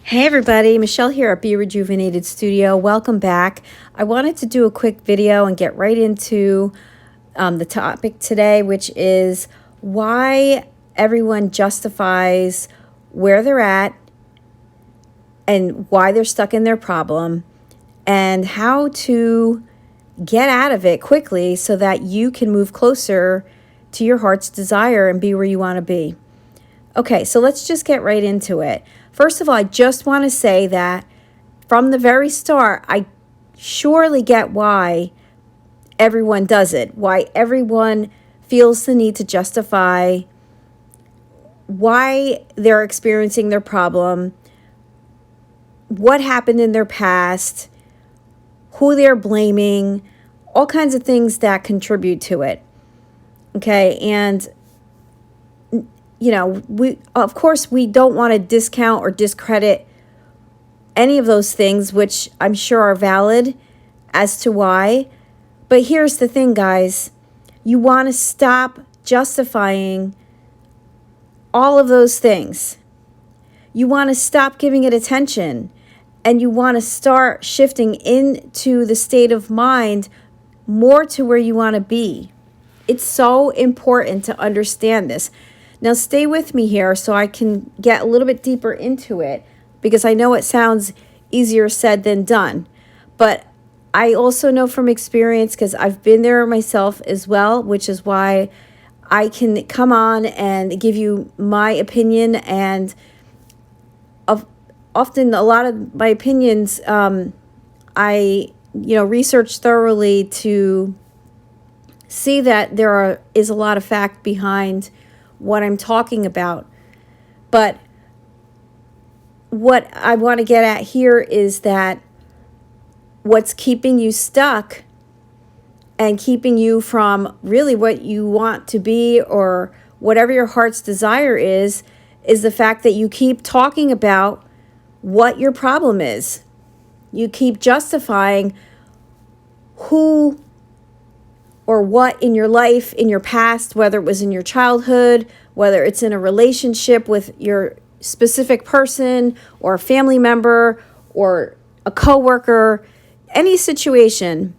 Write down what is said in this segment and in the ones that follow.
Hey everybody, Michelle here at Be Rejuvenated Studio. Welcome back. I wanted to do a quick video and get right into the topic today, which is why everyone justifies where they're at and why they're stuck in their problem and how to get out of it quickly so that you can move closer to your heart's desire and be where you want to be. Okay, so let's just get right into it. First of all, I just want to say that from the very start, I surely get why everyone does it, why everyone feels the need to justify why they're experiencing their problem, what happened in their past, who they're blaming, all kinds of things that contribute to it. Okay, and we of course we don't want to discount or discredit any of those things, which I'm sure are valid as to why. But here's the thing, guys. You want to stop justifying all of those things. You want to stop giving it attention, and you want to start shifting into the state of mind more to where you want to be. It's so important to understand this. Now, stay with me here so I can get a little bit deeper into it, because I know it sounds easier said than done. But I also know from experience, because I've been there myself as well, which is why I can come on and give you my opinion. And often a lot of my opinions, I research thoroughly to see that there is a lot of fact behind what I'm talking about. But what I want to get at here is that what's keeping you stuck and keeping you from really what you want to be or whatever your heart's desire is the fact that you keep talking about what your problem is. You keep justifying who or what in your life, in your past, whether it was in your childhood, whether it's in a relationship with your specific person or a family member or a coworker, any situation.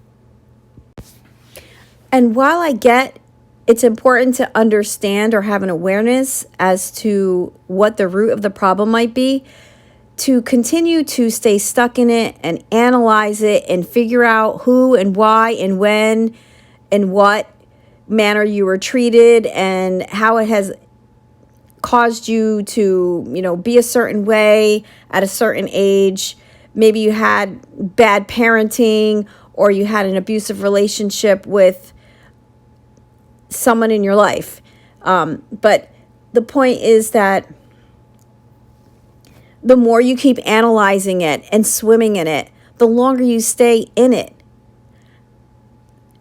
And while I get it's important to understand or have an awareness as to what the root of the problem might be, to continue to stay stuck in it and analyze it and figure out who and why and when and what manner you were treated and how it has caused you to, be a certain way at a certain age. Maybe you had bad parenting or you had an abusive relationship with someone in your life. But the point is that the more you keep analyzing it and swimming in it, the longer you stay in it.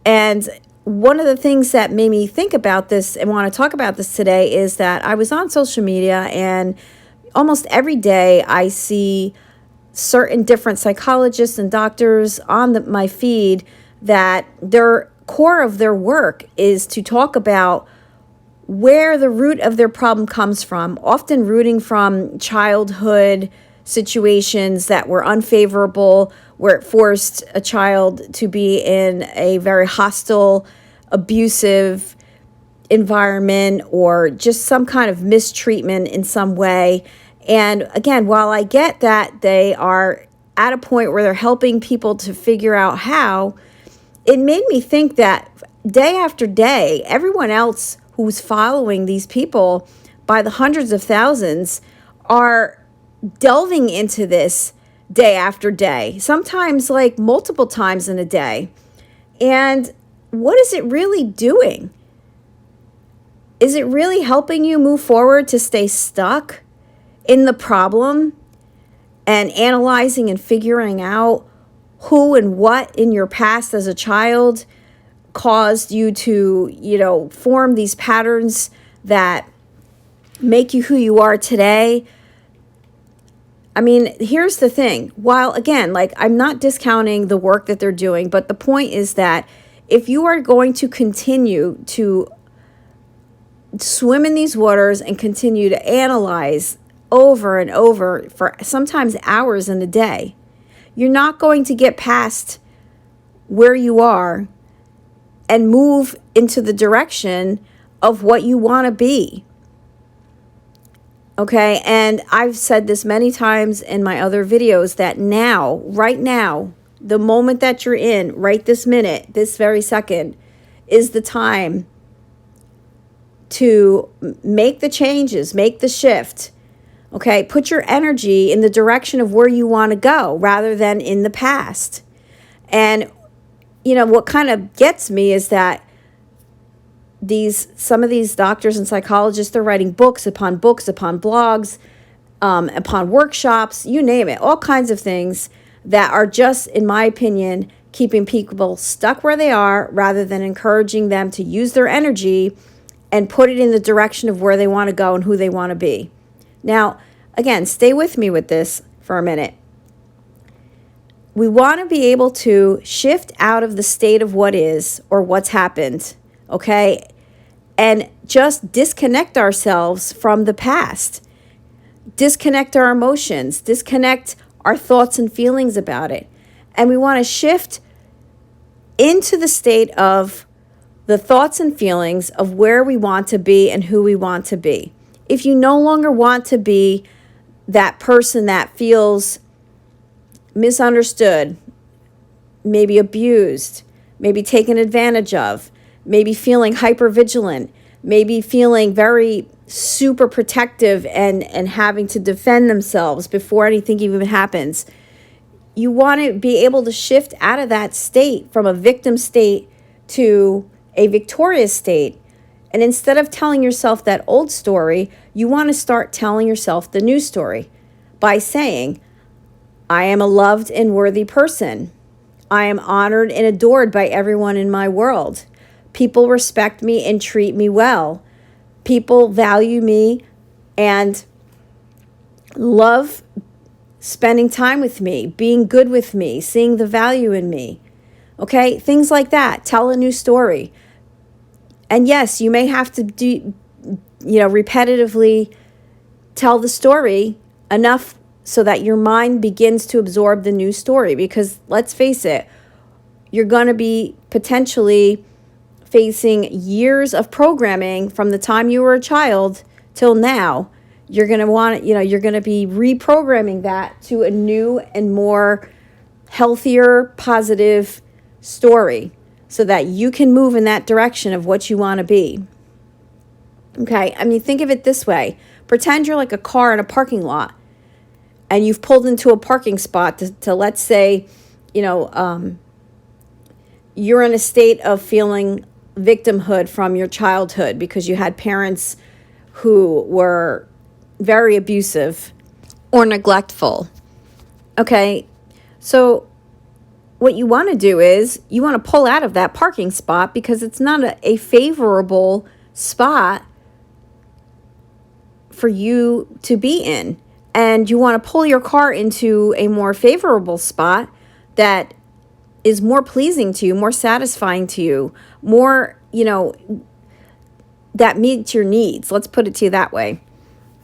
And one of the things that made me think about this and want to talk about this today is that I was on social media, and almost every day I see certain different psychologists and doctors on my feed that their core of their work is to talk about where the root of their problem comes from, often rooting from childhood situations that were unfavorable, where it forced a child to be in a very hostile, abusive environment or just some kind of mistreatment in some way. And again, while I get that they are at a point where they're helping people to figure out how, it made me think that day after day, everyone else who's following these people by the hundreds of thousands are delving into this day after day, sometimes like multiple times in a day. And what is it really doing? Is it really helping you move forward to stay stuck in the problem and analyzing and figuring out who and what in your past as a child caused you to, form these patterns that make you who you are today? I mean, here's the thing. While, again, I'm not discounting the work that they're doing, but the point is that if you are going to continue to swim in these waters and continue to analyze over and over for sometimes hours in a day, you're not going to get past where you are and move into the direction of what you want to be. Okay, and I've said this many times in my other videos that now, right now, the moment that you're in, right this minute, this very second, is the time to make the changes, make the shift. Okay, put your energy in the direction of where you want to go rather than in the past. And, you know, what kind of gets me is that some of these doctors and psychologists, they're writing books upon blogs, upon workshops, you name it, all kinds of things that are just, in my opinion, keeping people stuck where they are rather than encouraging them to use their energy and put it in the direction of where they want to go and who they want to be. Now, again, stay with me with this for a minute. We want to be able to shift out of the state of what is or what's happened, okay, and just disconnect ourselves from the past. Disconnect our emotions, disconnect our thoughts and feelings about it. And we want to shift into the state of the thoughts and feelings of where we want to be and who we want to be. If you no longer want to be that person that feels misunderstood, maybe abused, maybe taken advantage of, maybe feeling hypervigilant, maybe feeling very super protective and having to defend themselves before anything even happens. You want to be able to shift out of that state from a victim state to a victorious state. And instead of telling yourself that old story, you want to start telling yourself the new story by saying, I am a loved and worthy person. I am honored and adored by everyone in my world. People respect me and treat me well. People value me and love spending time with me, being good with me, seeing the value in me. Okay, things like that. Tell a new story. And yes, you may have to repetitively tell the story enough so that your mind begins to absorb the new story. Because let's face it, you're going to be potentially facing years of programming from the time you were a child till now. You're going to want, you're going to be reprogramming that to a new and more healthier, positive story so that you can move in that direction of what you want to be. Okay, I mean, think of it this way. Pretend you're like a car in a parking lot and you've pulled into a parking spot to let's say, you're in a state of feeling victimhood from your childhood because you had parents who were very abusive or neglectful. Okay, so what you want to do is you want to pull out of that parking spot because it's not a favorable spot for you to be in. And you want to pull your car into a more favorable spot that is more pleasing to you, more satisfying to you, more, that meets your needs. Let's put it to you that way.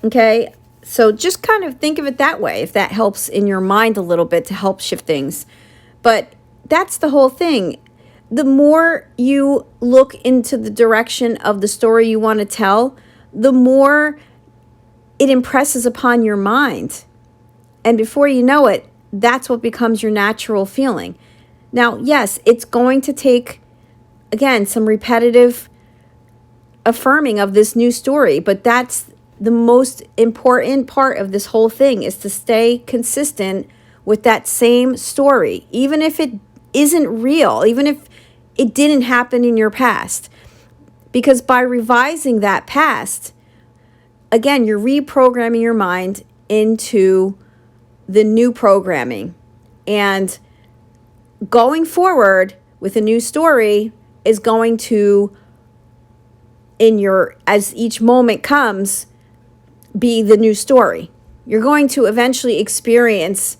Okay, so just kind of think of it that way, if that helps in your mind a little bit to help shift things. But that's the whole thing. The more you look into the direction of the story you want to tell, the more it impresses upon your mind. And before you know it, that's what becomes your natural feeling. Now, yes, it's going to take, again, some repetitive affirming of this new story, but that's the most important part of this whole thing, is to stay consistent with that same story, even if it isn't real, even if it didn't happen in your past. Because by revising that past, again, you're reprogramming your mind into the new programming. And going forward with a new story is going to, as each moment comes, be the new story. You're going to eventually experience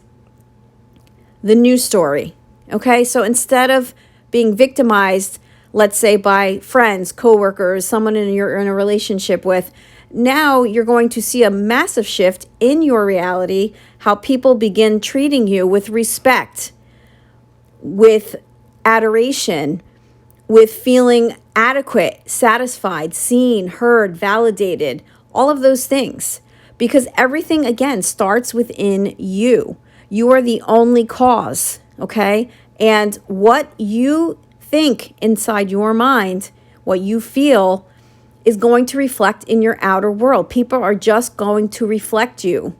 the new story. Okay, so instead of being victimized, let's say by friends, coworkers, someone you're in a relationship with, now you're going to see a massive shift in your reality, how people begin treating you with respect, with adoration, with feeling adequate, satisfied, seen, heard, validated, all of those things. Because everything, again, starts within you. You are the only cause, okay? And what you think inside your mind, what you feel, is going to reflect in your outer world. People are just going to reflect you,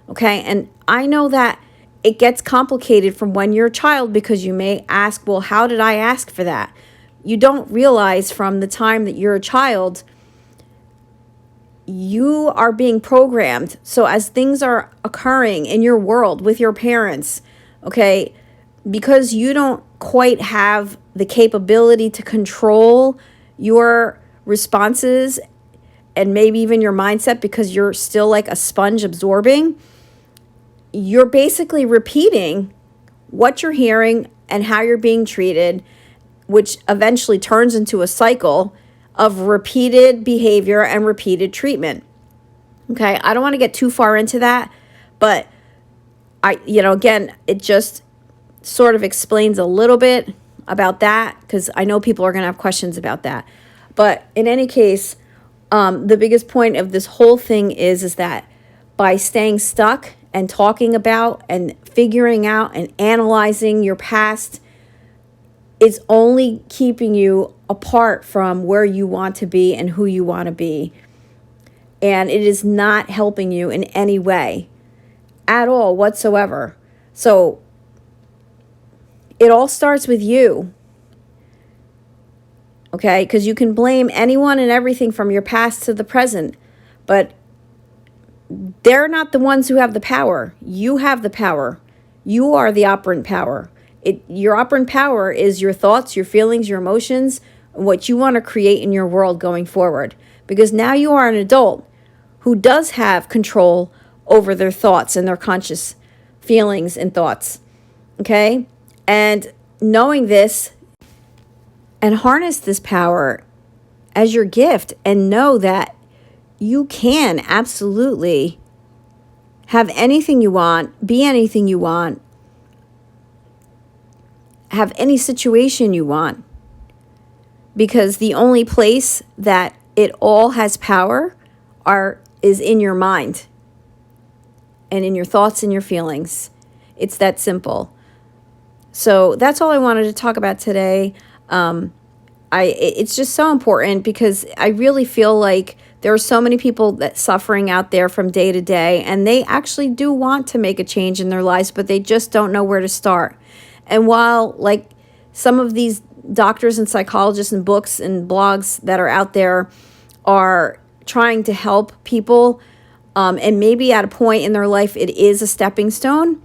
okay? And I know that it gets complicated from when you're a child, because you may ask, well, how did I ask for that? You don't realize from the time that you're a child, you are being programmed. So as things are occurring in your world with your parents, okay, because you don't quite have the capability to control your responses and maybe even your mindset, because you're still like a sponge absorbing, you're basically repeating what you're hearing and how you're being treated, which eventually turns into a cycle of repeated behavior and repeated treatment. Okay, I don't want to get too far into that, but again, it just sort of explains a little bit about that, because I know people are going to have questions about that. But in any case, the biggest point of this whole thing is that by staying stuck and talking about and figuring out and analyzing your past, is only keeping you apart from where you want to be and who you want to be. And it is not helping you in any way at all whatsoever. So it all starts with you. Okay? Because you can blame anyone and everything from your past to the present, but they're not the ones who have the power. You have the power. You are the operant power. Your operant power is your thoughts, your feelings, your emotions, what you want to create in your world going forward. Because now you are an adult who does have control over their thoughts and their conscious feelings and thoughts. Okay? And knowing this, and harness this power as your gift, and know that you can absolutely have anything you want, be anything you want, have any situation you want, because the only place that it all has power is in your mind and in your thoughts and your feelings. It's that simple. So that's all I wanted to talk about today. It's just so important, because I really feel like there are so many people that suffering out there from day to day, and they actually do want to make a change in their lives, but they just don't know where to start. And while like some of these doctors and psychologists and books and blogs that are out there are trying to help people, and maybe at a point in their life it is a stepping stone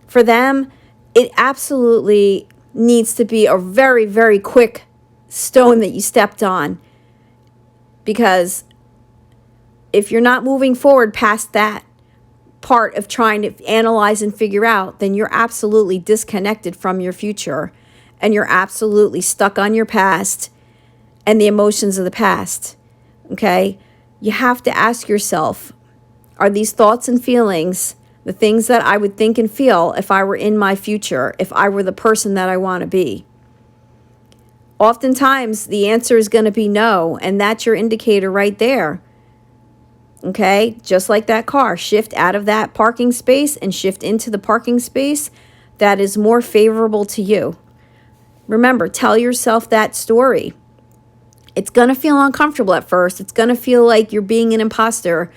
for them, it absolutely needs to be a very, very quick stone that you stepped on. Because if you're not moving forward past that part of trying to analyze and figure out, then you're absolutely disconnected from your future, and you're absolutely stuck on your past and the emotions of the past. Okay? You have to ask yourself, are these thoughts and feelings the things that I would think and feel if I were in my future, if I were the person that I want to be? Oftentimes, the answer is going to be no, and that's your indicator right there. Okay? Just like that car, shift out of that parking space and shift into the parking space that is more favorable to you. Remember, tell yourself that story. It's going to feel uncomfortable at first. It's going to feel like you're being an imposter,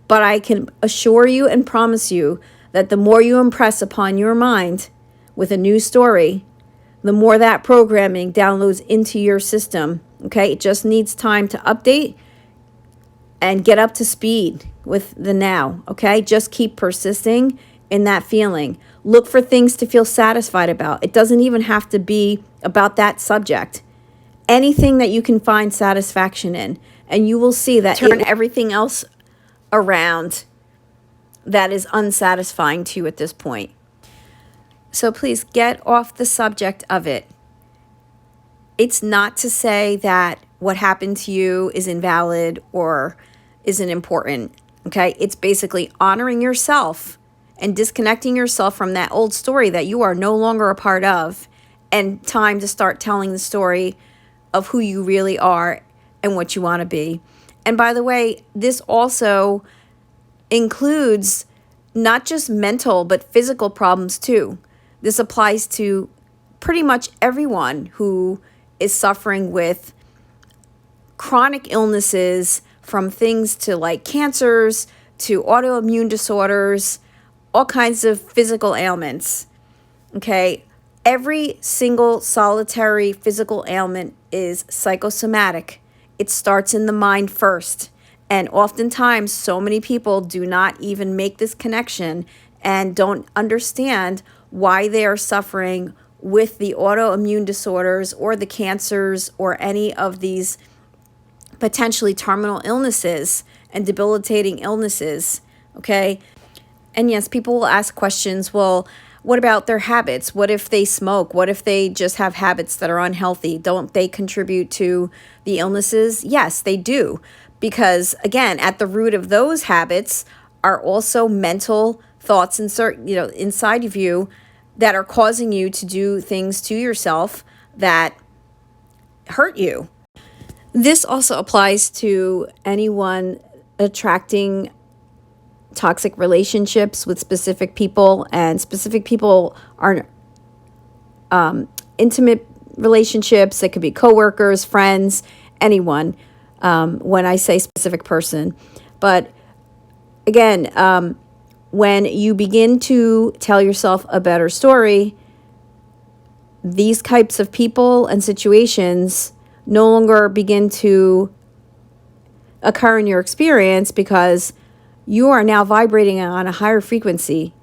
but I can assure you and promise you that the more you impress upon your mind with a new story, the more that programming downloads into your system. Okay? It just needs time to update and get up to speed with the now. Okay? Just keep persisting in that feeling. Look for things to feel satisfied about. It doesn't even have to be about that subject. Anything that you can find satisfaction in, and you will see that turn everything else around that is unsatisfying to you at this point. So please get off the subject of it. It's not to say that what happened to you is invalid, or isn't important. Okay, it's basically honoring yourself and disconnecting yourself from that old story that you are no longer a part of, and time to start telling the story of who you really are and what you want to be. And by the way, this also includes not just mental but physical problems too. This applies to pretty much everyone who is suffering with chronic illnesses, from things to like cancers to autoimmune disorders, all kinds of physical ailments. Okay, every single solitary physical ailment is psychosomatic. It starts in the mind first. And oftentimes, so many people do not even make this connection and don't understand why they are suffering with the autoimmune disorders or the cancers or any of these potentially terminal illnesses and debilitating illnesses. Okay. And yes, people will ask questions. Well, what about their habits? What if they smoke? What if they just have habits that are unhealthy? Don't they contribute to the illnesses? Yes, they do. Because again, at the root of those habits are also mental thoughts inside of you that are causing you to do things to yourself that hurt you. This also applies to anyone attracting toxic relationships with specific people, and specific people are intimate relationships. It could be coworkers, friends, anyone, when I say specific person. But again, when you begin to tell yourself a better story, these types of people and situations no longer begin to occur in your experience, because you are now vibrating on a higher frequency,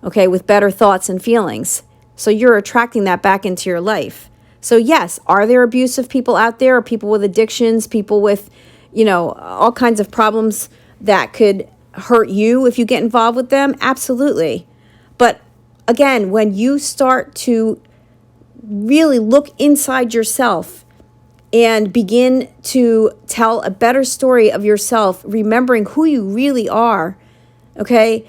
okay, with better thoughts and feelings. So you're attracting that back into your life. So yes, are there abusive people out there, or people with addictions, people with, all kinds of problems that could hurt you if you get involved with them? Absolutely. But again, when you start to really look inside yourself and begin to tell a better story of yourself, remembering who you really are, okay?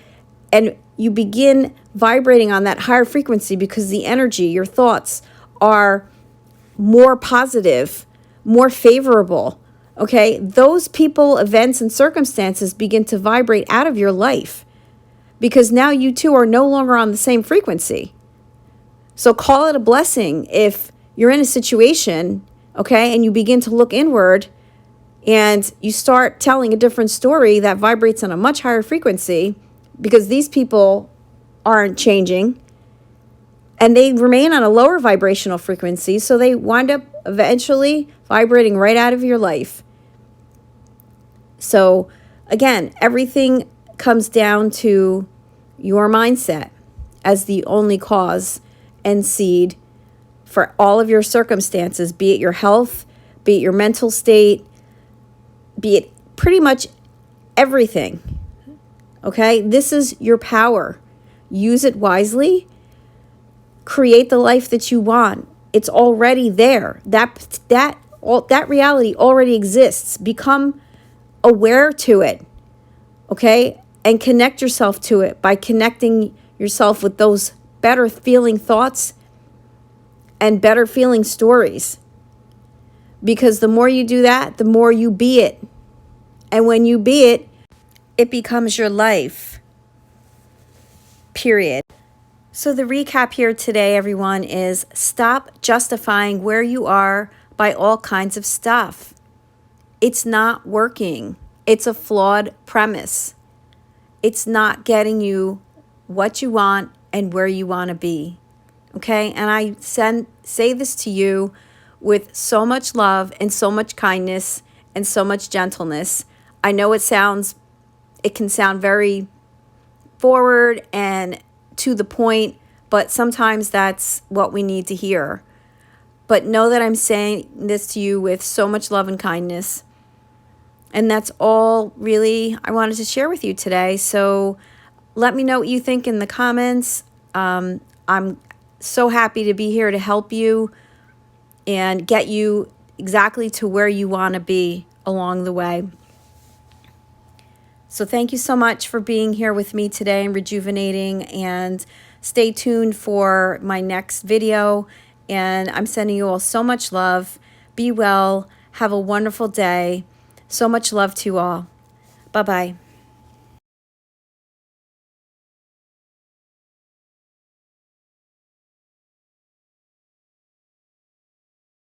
And you begin vibrating on that higher frequency, because the energy, your thoughts are more positive, more favorable, okay? Those people, events, and circumstances begin to vibrate out of your life, because now you two are no longer on the same frequency. So call it a blessing if you're in a situation, okay, and you begin to look inward and you start telling a different story that vibrates on a much higher frequency, because these people aren't changing and they remain on a lower vibrational frequency. So they wind up eventually vibrating right out of your life. So again, everything comes down to your mindset as the only cause and seed for all of your circumstances, be it your health, be it your mental state, be it pretty much everything. Okay? This is your power. Use it wisely. Create the life that you want. It's already there. That reality already exists. Become aware to it. Okay? And connect yourself to it by connecting yourself with those better feeling thoughts and better feeling stories. Because the more you do that, the more you be it. And when you be it, it becomes your life. Period. So the recap here today, everyone, is stop justifying where you are by all kinds of stuff. It's not working. It's a flawed premise. It's not getting you what you want and where you want to be. Okay? And I say this to you with so much love and so much kindness and so much gentleness. I know it can sound very forward and to the point, but sometimes that's what we need to hear. But know that I'm saying this to you with so much love and kindness. And that's all really I wanted to share with you today. So let me know what you think in the comments. I'm so happy to be here to help you and get you exactly to where you want to be along the way. So thank you so much for being here with me today and rejuvenating, and stay tuned for my next video. And I'm sending you all so much love. Be well. Have a wonderful day. So much love to you all. Bye-bye.